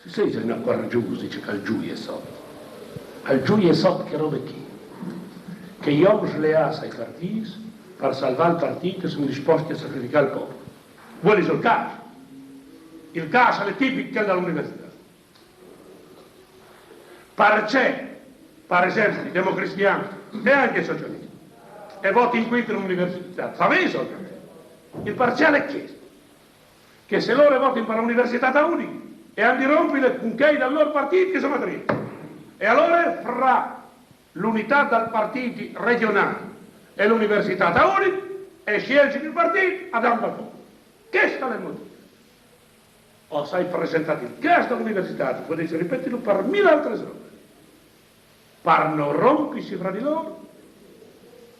Se sei una coraggiosa, dice che al giù è sotto. Al giù è sotto che roba chi? Che gli uomini sleali ai partiti per salvare il partito sono disposti a sacrificare il popolo. Vuole il caso. Il caso è tipico dell'università. Perché, per esempio, i democristiani e anche i socialisti, e voti in quinto all'università, sapete il parziale è chiesto che se loro votano per l'università da unica e hanno di rompere con che dal loro partito che sono tre. E allora fra l'unità dal partito regionale e l'università da unica e sceglie il partito ad andare al popolo. Questo è il motivo. O sai presentato il caso dell'università, potete ripeterlo per mille altre robe. Per non rompersi fra di loro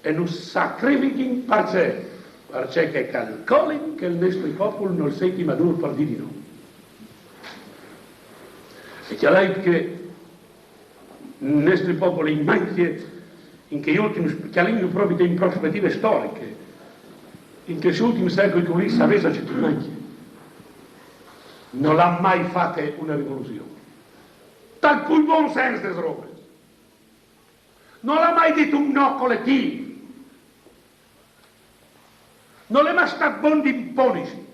e non sacrifichino per sé, perché calcolino che il nostro popolo non sia maduro per dire di no. E chiaro che il nostro popolo in manche, in che ultimi, che hanno proprio in prospettive storiche, in questi ultimi secoli che lui sapeva che ti manchi, non l'ha mai fatta una rivoluzione. Tal cui buon senso delle robe. Non l'ha mai detto un no collettivo. Non è mai stato buon di imponisi.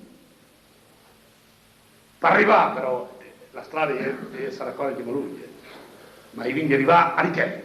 Per arrivare però, la strada è essere raccolta di volume, ma i quindi arrivare a richiedere.